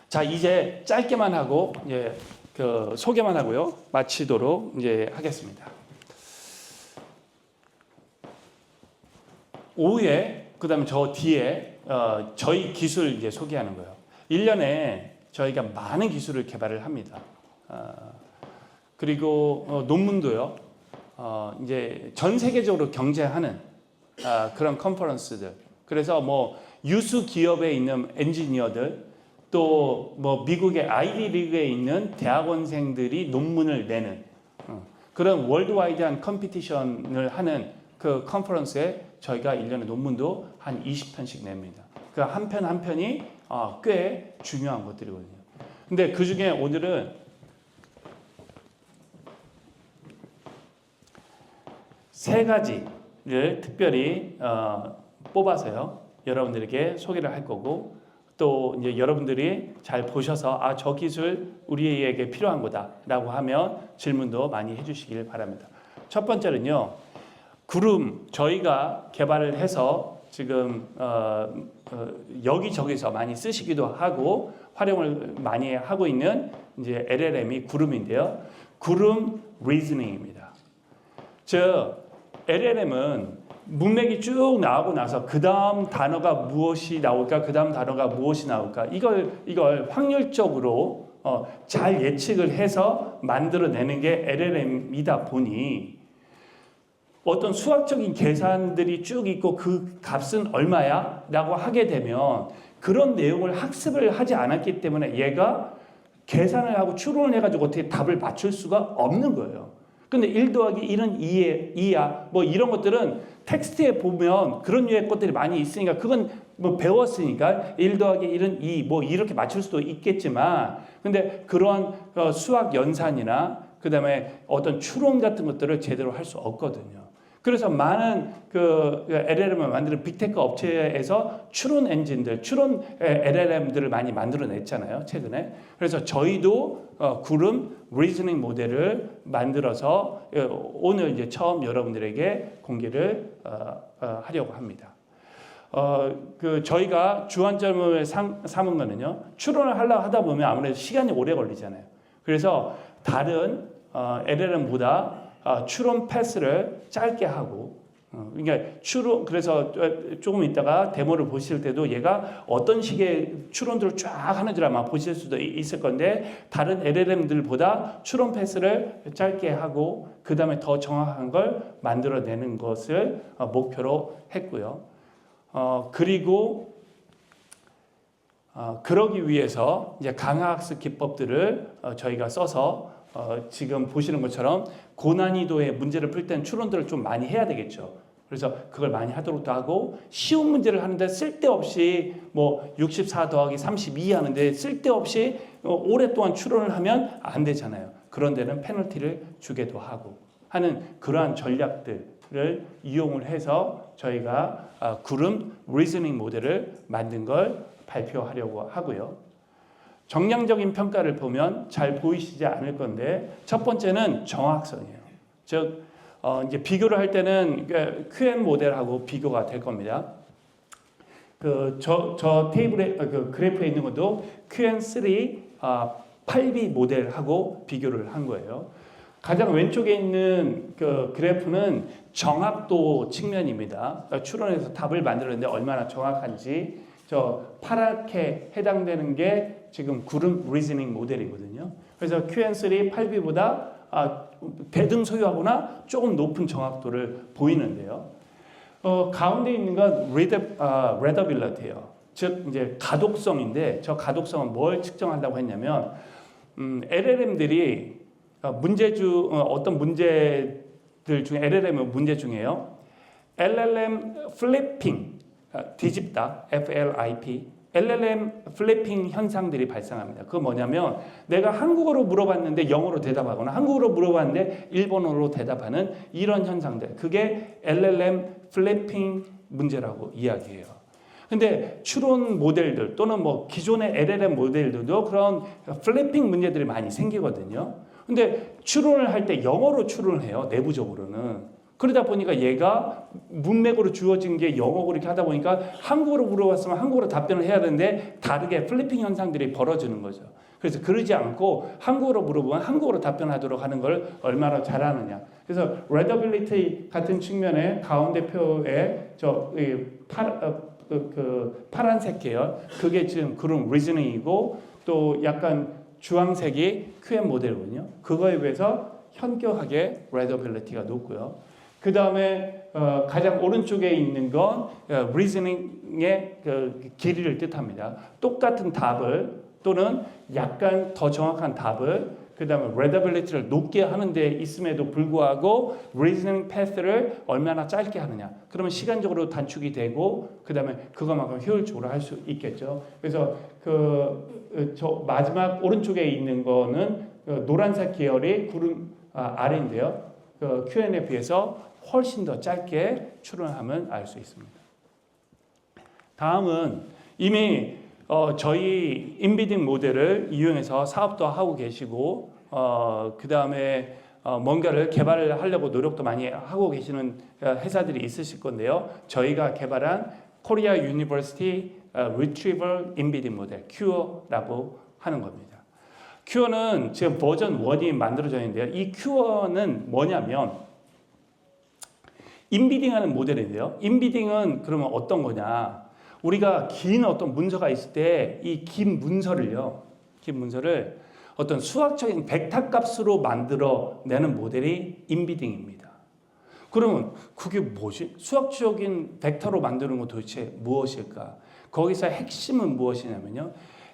자, 이제 짧게만 하고 이제 그 소개만 하고요. 마치도록 이제 하겠습니다. 오후에 그다음에 저 뒤에 저희 기술 이제 소개하는 거예요. 1년에 저희가 많은 기술을 개발을 합니다. 그리고 논문도요. 이제 전 세계적으로 경쟁하는 그런 컨퍼런스들. 그래서 뭐 유수 기업에 있는 엔지니어들 또 뭐 미국의 아이비 리그에 있는 대학원생들이 논문을 내는 그런 월드와이드한 컴피티션을 하는 그 컨퍼런스에 저희가 1년에 논문도 한 20편씩 냅니다. 그 한 편 한 편이 꽤 중요한 것들이거든요. 근데 그 중에 오늘은 세 가지를 특별히 뽑아서요. 여러분들에게 소개를 할 거고 또 이제 여러분들이 잘 보셔서 저 기술 우리에게 필요한 거다라고 하면 질문도 많이 해주시길 바랍니다. 첫 번째는요. 구름 저희가 개발을 해서 지금 여기저기서 많이 쓰시기도 하고 활용을 많이 하고 있는 이제 LLM이 구름인데요. 구름 리즈닝입니다. 즉 LLM은 문맥이 쭉 나오고 나서 그 다음 단어가 무엇이 나올까, 그 다음 단어가 무엇이 나올까 이걸 확률적으로 잘 예측을 해서 만들어내는 게 LLM이다 보니 어떤 수학적인 계산들이 쭉 있고 그 값은 얼마야? 라고 하게 되면 그런 내용을 학습을 하지 않았기 때문에 얘가 계산을 하고 추론을 해가지고 어떻게 답을 맞출 수가 없는 거예요. 근데 1 더하기 1은 2야. 뭐 이런 것들은 텍스트에 보면 그런 류의 것들이 많이 있으니까 그건 뭐 배웠으니까 1 더하기 1은 2 뭐 이렇게 맞출 수도 있겠지만 근데 그러한 수학 연산이나 그다음에 어떤 추론 같은 것들을 제대로 할 수 없거든요. 그래서 많은 그 LLM을 만드는 빅테크 업체에서 추론 엔진들, 추론 LLM들을 많이 만들어냈잖아요, 최근에. 그래서 저희도 구름 리즈닝 모델을 만들어서 오늘 이제 처음 여러분들에게 공개를 하려고 합니다. 그 저희가 주안점을 삼은 거는요, 추론을 하려고 하다 보면 아무래도 시간이 오래 걸리잖아요. 그래서 다른 LLM보다 추론 패스를 짧게 하고, 그러니까 그래서 조금 있다가 데모를 보실 때도 얘가 어떤 식의 추론들을 쫙 하는 줄 아마 보실 수도 있을 건데, 다른 LLM들보다 추론 패스를 짧게 하고, 그 다음에 더 정확한 걸 만들어내는 것을 목표로 했고요. 그리고, 그러기 위해서 이제 강화학습 기법들을 저희가 써서 지금 보시는 것처럼 고난이도의 문제를 풀 때는 추론들을 좀 많이 해야 되겠죠. 그래서 그걸 많이 하도록도 하고 쉬운 문제를 하는데 쓸데없이 뭐 64 더하기 32 하는데 쓸데없이 오랫동안 추론을 하면 안 되잖아요. 그런 데는 페널티를 주기도 하고 하는 그러한 전략들을 이용을 해서 저희가 구름 리즈닝 모델을 만든 걸 발표하려고 하고요. 정량적인 평가를 보면 잘 보이시지 않을 건데 첫 번째는 정확성이에요. 즉 이제 비교를 할 때는 QM 모델하고 비교가 될 겁니다. 저 테이블에 그 그래프에 있는 것도 QM3 8B 모델하고 비교를 한 거예요. 가장 왼쪽에 있는 그 그래프는 정확도 측면입니다. 그러니까 추론해서 답을 만들었는데 얼마나 정확한지 저 파랗게 해당되는 게 지금 구름 리즈닝 모델이거든요. 그래서 QN3 8B보다 대등 소유하거나 조금 높은 정확도를 보이는데요. 가운데 있는 건 readability예요. 즉 이제 가독성인데 저 가독성은 뭘 측정한다고 했냐면 LLM들이 어떤 문제들 중에 LLM의 문제 중에요. LLM 플리핑 뒤집다 FLIP LLM 플래핑 현상들이 발생합니다. 그거 뭐냐면 내가 한국어로 물어봤는데 영어로 대답하거나 한국어로 물어봤는데 일본어로 대답하는 이런 현상들. 그게 LLM 플래핑 문제라고 이야기해요. 근데 추론 모델들 또는 뭐 기존의 LLM 모델들도 그런 플래핑 문제들이 많이 생기거든요. 근데 추론을 할 때 영어로 추론을 해요. 내부적으로는. 그러다 보니까 얘가 문맥으로 주어진 게 영어고 이렇게 하다 보니까 한국어로 물어봤으면 한국어로 답변을 해야 되는데 다르게 플리핑 현상들이 벌어지는 거죠. 그래서 그러지 않고 한국어로 물어보면 한국어로 답변하도록 하는 걸 얼마나 잘하느냐. 그래서 readability 같은 측면에 가운데 표에 파란색 계열 그게 지금 그룹 리즈닝이고 또 약간 주황색이 QM 모델이거든요. 그거에 비해서 현격하게 readability가 높고요. 그 다음에 가장 오른쪽에 있는 건 reasoning의 그 길이를 뜻합니다. 똑같은 답을 또는 약간 더 정확한 답을 그 다음에 readability를 높게 하는 데 있음에도 불구하고 reasoning path를 얼마나 짧게 하느냐. 그러면 시간적으로 단축이 되고 그 다음에 그것만큼 효율적으로 할 수 있겠죠. 그래서 저 마지막 오른쪽에 있는 거는 노란색 계열이 구름 아래인데요. Q&A에 비해서 훨씬 더 짧게 출연하면 알 수 있습니다. 다음은 이미 저희 인비딩 모델을 이용해서 사업도 하고 계시고 그 다음에 뭔가를 개발을 하려고 노력도 많이 하고 계시는 회사들이 있으실 건데요. 저희가 개발한 코리아 유니버시티 리트리벌 인비딩 모델 큐어라고 하는 겁니다. 큐어는 지금 버전 1이 만들어져 있는데요. 이 큐어는 뭐냐면 인비딩하는 모델인데요. 인비딩은 그러면 어떤 거냐? 우리가 긴 어떤 문서가 있을 때 이 긴 문서를 어떤 수학적인 벡터 값으로 만들어내는 모델이 인비딩입니다. 그러면 그게 뭐지? 수학적인 벡터로 만드는 건 도대체 무엇일까? 거기서 핵심은 무엇이냐면요.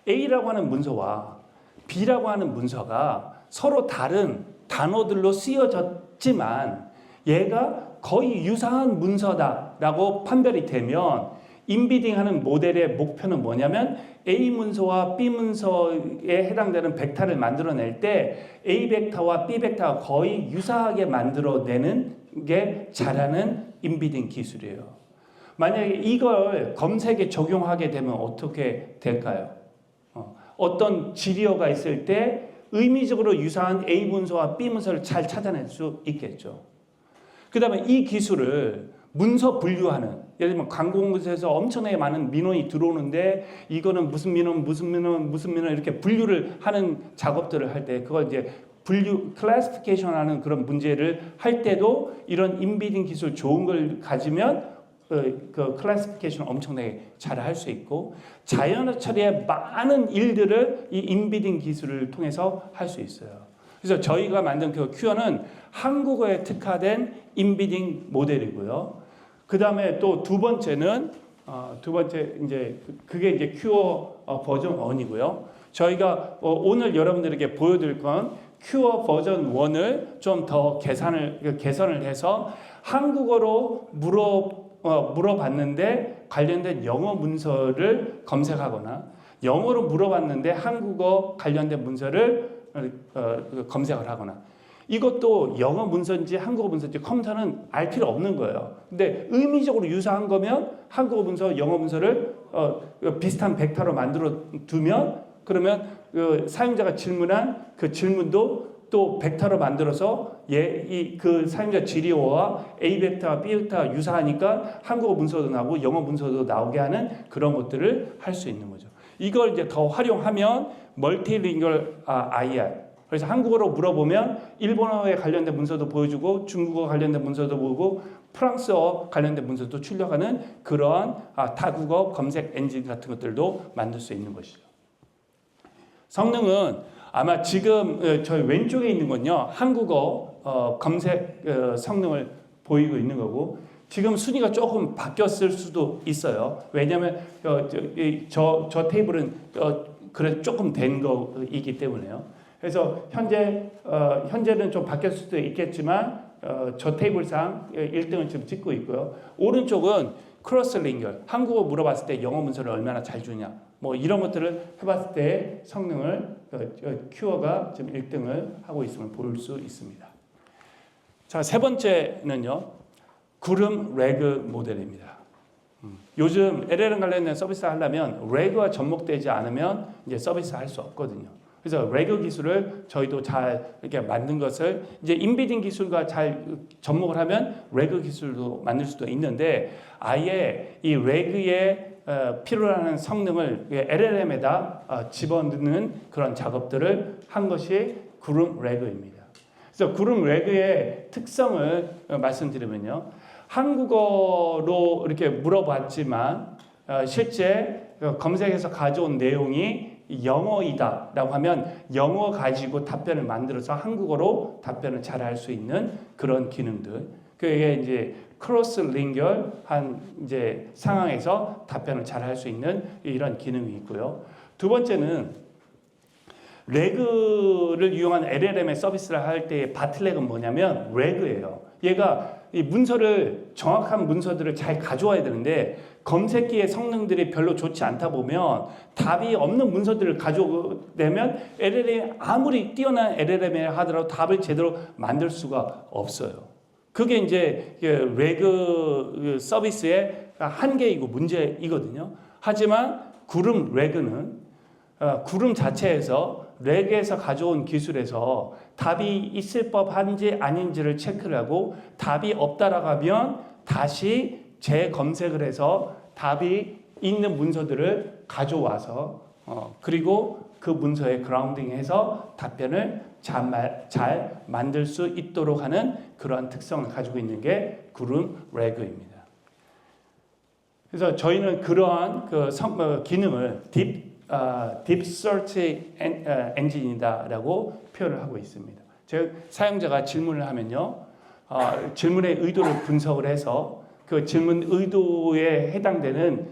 A라고 하는 문서와 B라고 하는 문서가 서로 다른 단어들로 쓰여졌지만 얘가 거의 유사한 문서다라고 판별이 되면 인비딩하는 모델의 목표는 뭐냐면 A 문서와 B 문서에 해당되는 벡터를 만들어낼 때 A 벡터와 B 벡터가 거의 유사하게 만들어내는 게 잘하는 인비딩 기술이에요. 만약에 이걸 검색에 적용하게 되면 어떻게 될까요? 어떤 지리어가 있을 때 의미적으로 유사한 A 문서와 B 문서를 잘 찾아낼 수 있겠죠. 그 다음에 이 기술을 문서 분류하는, 예를 들면 관공서에서 엄청나게 많은 민원이 들어오는데 이거는 무슨 민원 이렇게 분류를 하는 작업들을 할 때 그걸 이제 클래시피케이션 하는 그런 문제를 할 때도 이런 인비딩 기술 좋은 걸 가지면 그 클래시피케이션을 엄청나게 잘 할 수 있고 자연어 처리의 많은 일들을 이 인비딩 기술을 통해서 할 수 있어요. 그래서 저희가 만든 그 큐어는 한국어에 특화된 인비딩 모델이고요. 그 다음에 또 두 번째는 이제 그게 이제 큐어 버전 1이고요. 저희가 오늘 여러분들에게 보여드릴 건 큐어 버전 1을 좀 더 개선을 해서 한국어로 물어봤는데 관련된 영어 문서를 검색하거나 영어로 물어봤는데 한국어 관련된 문서를 검색을 하거나 이것도 영어 문서인지 한국어 문서인지 컴퓨터는 알 필요 없는 거예요. 근데 의미적으로 유사한 거면 한국어 문서, 영어 문서를 비슷한 벡터로 만들어 두면 그러면 사용자가 질문한 그 질문도 또 벡터로 만들어서 그 사용자 지리어와 A 벡터와 B 벡터가 유사하니까 한국어 문서도 나오고 영어 문서도 나오게 하는 그런 것들을 할 수 있는 거죠. 이걸 이제 더 활용하면 멀티링걸 IR. 그래서 한국어로 물어보면 일본어에 관련된 문서도 보여주고 중국어 관련된 문서도 보고 프랑스어 관련된 문서도 출력하는 그러한 다국어 검색 엔진 같은 것들도 만들 수 있는 것이죠. 성능은 아마 지금 저희 왼쪽에 있는 건요. 한국어 검색 성능을 보이고 있는 거고 지금 순위가 조금 바뀌었을 수도 있어요. 왜냐하면 저 테이블은 그래 조금 된 거이기 때문에요. 그래서 현재는 좀 바뀌었을 수도 있겠지만 저 테이블상 1등을 지금 찍고 있고요. 오른쪽은 크로스링결, 한국어 물어봤을 때 영어 문서를 얼마나 잘 주냐 뭐 이런 것들을 해봤을 때 성능을 큐어가 지금 1등을 하고 있음을 볼 수 있습니다. 자, 세 번째는요. 구름 레그 모델입니다. 요즘 LLM 관련된 서비스 하려면 레그와 접목되지 않으면 이제 서비스 할 수 없거든요. 그래서 레그 기술을 저희도 잘 이렇게 만든 것을 이제 인비딩 기술과 잘 접목을 하면 레그 기술도 만들 수도 있는데 아예 이 레그에 필요로 하는 성능을 LLM에다 집어넣는 그런 작업들을 한 것이 구름 레그입니다. 그래서 구름 레그의 특성을 말씀드리면요. 한국어로 이렇게 물어봤지만 실제 검색해서 가져온 내용이 영어이다라고 하면 영어 가지고 답변을 만들어서 한국어로 답변을 잘 할 수 있는 그런 기능들. 그게 이제 크로스 링결한 이제 상황에서 답변을 잘 할 수 있는 이런 기능이 있고요. 두 번째는 레그를 이용한 LLM의 서비스를 할 때의 바틀렉은 뭐냐면 레그예요. 얘가 이 문서를 정확한 문서들을 잘 가져와야 되는데 검색기의 성능들이 별로 좋지 않다 보면 답이 없는 문서들을 가져오면 LLM이 아무리 뛰어난 LLM이 하더라도 답을 제대로 만들 수가 없어요. 그게 이제 레그 서비스의 한계이고 문제이거든요. 하지만 구름 레그는 구름 자체에서 레그에서 가져온 기술에서 답이 있을 법한지 아닌지를 체크를 하고 답이 없다라고 하면 다시 재검색을 해서 답이 있는 문서들을 가져와서 그리고 그 문서에 그라운딩해서 답변을 잘 만들 수 있도록 하는 그러한 특성을 가지고 있는 게 구름 레그입니다. 그래서 저희는 그러한 기능을 딥 서치 엔진이다라고 표현을 하고 있습니다. 즉 사용자가 질문을 하면요, 질문의 의도를 분석을 해서 그 질문 의도에 해당되는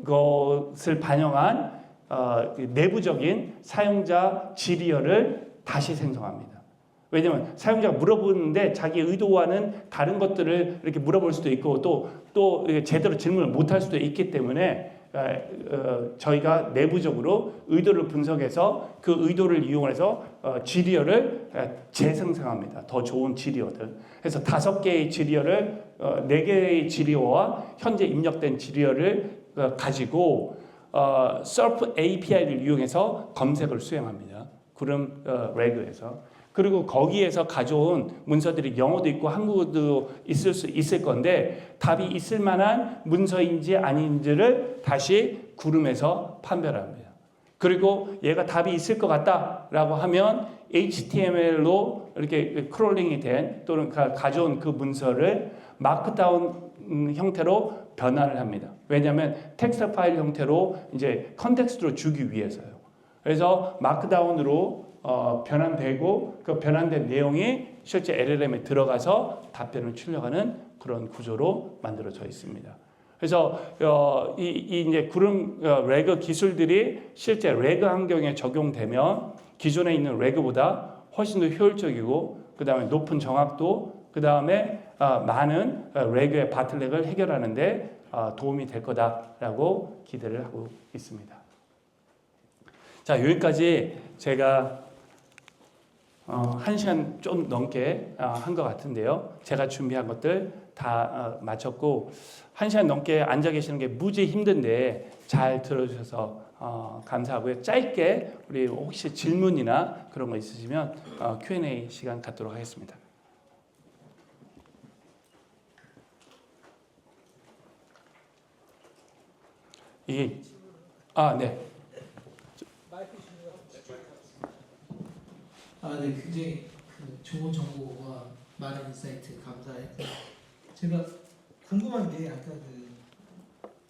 것을 반영한 내부적인 사용자 질의어를 다시 생성합니다. 왜냐하면 사용자가 물어보는데 자기 의도와는 다른 것들을 이렇게 물어볼 수도 있고 또 제대로 질문을 못할 수도 있기 때문에 저희가 내부적으로 의도를 분석해서 그 의도를 이용해서 질의어를 재생성합니다. 더 좋은 질의어들. 그래서 5개의 질의어를 4개의 질의어와 현재 입력된 질의어를 가지고 서프 API를 이용해서 검색을 수행합니다. 구름 레그에서. 그리고 거기에서 가져온 문서들이 영어도 있고 한국어도 있을 건데 답이 있을 만한 문서인지 아닌지를 다시 구름에서 판별합니다. 그리고 얘가 답이 있을 것 같다라고 하면 HTML로 이렇게 크롤링이 된 또는 가져온 그 문서를 마크다운 형태로 변환을 합니다. 왜냐하면 텍스트 파일 형태로 이제 컨텍스트로 주기 위해서요. 그래서 마크다운으로 변환되고 그 변환된 내용이 실제 LLM에 들어가서 답변을 출력하는 그런 구조로 만들어져 있습니다. 그래서 이 이제 구름 레그 기술들이 실제 레그 환경에 적용되면 기존에 있는 레그보다 훨씬 더 효율적이고 그 다음에 높은 정확도 그 다음에 많은 레그의 바틀렉을 해결하는데 도움이 될 거다라고 기대를 하고 있습니다. 자, 여기까지 제가 1시간 좀 넘게 한 것 같은데요. 제가 준비한 것들 다 마쳤고 1시간 넘게 앉아 계시는 게 무지 힘든데 잘 들어주셔서 감사하고요. 짧게 우리 혹시 질문이나 그런 거 있으시면 Q&A 시간 갖도록 하겠습니다. 이게 네. 네, 굉장히 좋은 정보와 많은 인사이트 감사했고 제가 궁금한 게 아까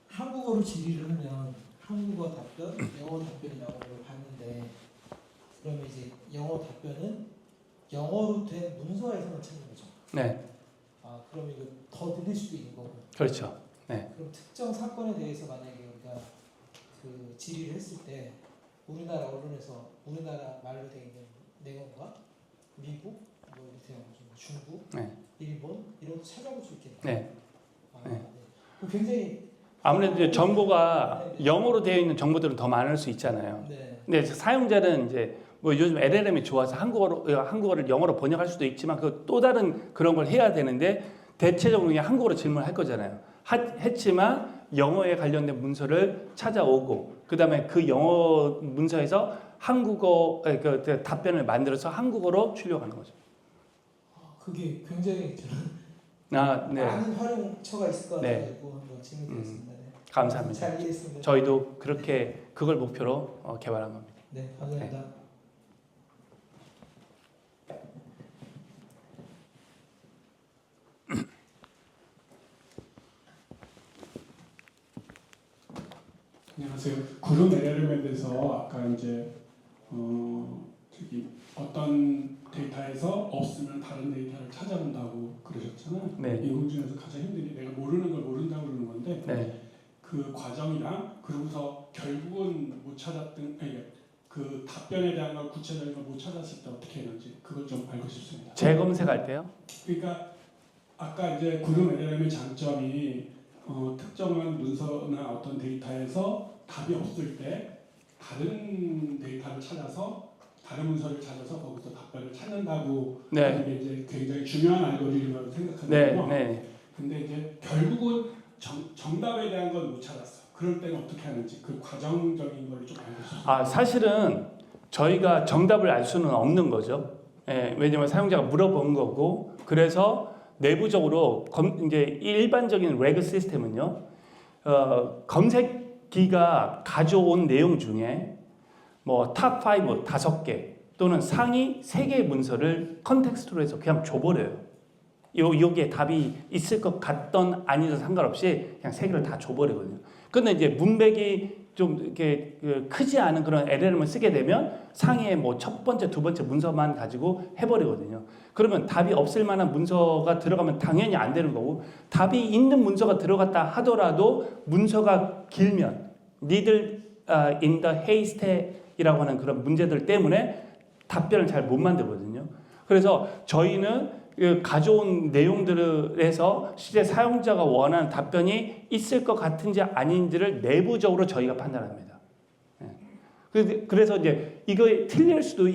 한국어로 질의를 하면 한국어 답변, 영어 답변이 나오는 걸 봤는데 그러면 이제 영어 답변은 영어로 된 문서에서만 찾는 거죠? 네. 그러면 이거 더 늘릴 수도 있는 거고. 그렇죠. 네. 그럼 특정 사건에 대해서 만약에 우리가 그 질의를 했을 때 우리나라 언론에서 우리나라 말로 되어 있는 내용과 미국, 중국, 네. 일본 이런 거 찾아볼 수 있겠네요. 네. 네. 굉장히 아무래도 이제 정보가 영어로 되어 있는 정보들은 더 많을 수 있잖아요. 네. 근데 사용자는 이제 뭐 요즘 LLM이 좋아서 한국어를 영어로 번역할 수도 있지만 그 또 다른 그런 걸 해야 되는데 대체적으로 그냥 한국어로 질문을 할 거잖아요. 했지만 영어에 관련된 문서를 찾아오고 그다음에 그 영어 문서에서 한국어 그 답변을 만들어서 한국어로 출력하는 거죠. 그게 굉장히 저는 네. 많은 활용처가 있을 것 네. 같아서 한번 질문드렸습니다. 네. 감사합니다. 잘 이해했습니다. 저희도 그렇게 그걸 목표로 개발한 겁니다. 네, 감사합니다. 안녕하세요. 구름 LLM에 대해서 아까 이제 저기 어떤 데이터에서 없으면 다른 데이터를 찾아본다고 그러셨잖아요. 네. 인공지능에서 가장 힘든 게 내가 모르는 걸 모른다고 그러는 건데 네. 그 과정이랑 그러고서 결국은 못 찾았던 그 답변에 대한 걸 구체적인 걸 못 찾았을 때 어떻게 했는지 그걸 좀 알고 싶습니다. 재검색할 때요? 그러니까 아까 이제 구름 LLM의 장점이 특정한 문서나 어떤 데이터에서 답이 없을 때 다른 데이터를 찾아서 다른 문서를 찾아서 거기서 답변을 찾는다고 네. 하는 게 이제 굉장히 중요한 알고리즘이라고 네. 생각하거든요. 네. 근데 이제 결국은 정답에 대한 건 못 찾았어. 그럴 때는 어떻게 하는지 그 과정적인 걸 좀 알고 싶습니다. 사실은 저희가 정답을 알 수는 없는 거죠. 예, 왜냐하면 사용자가 물어본 거고, 그래서 내부적으로 이제 일반적인 레그 시스템은요, 검색기가 가져온 내용 중에 뭐 탑 5 5개 또는 상위 3개의 문서를 컨텍스트로 해서 그냥 줘버려요. 여기에 답이 있을 것 같던 아니든 상관없이 그냥 3개를 다 줘버리거든요. 근데 이제 문맥이 좀 이렇게 크지 않은 그런 LLM을 쓰게 되면 상위에 뭐 첫 번째, 두 번째 문서만 가지고 해버리거든요. 그러면 답이 없을 만한 문서가 들어가면 당연히 안 되는 거고, 답이 있는 문서가 들어갔다 하더라도 문서가 길면 needle in the haystack이라고 하는 그런 문제들 때문에 답변을 잘 못 만들거든요. 그래서 저희는 가져온 내용들에서 실제 사용자가 원하는 답변이 있을 것 같은지 아닌지를 내부적으로 저희가 판단합니다. 그래서 이제 이거 틀릴 수도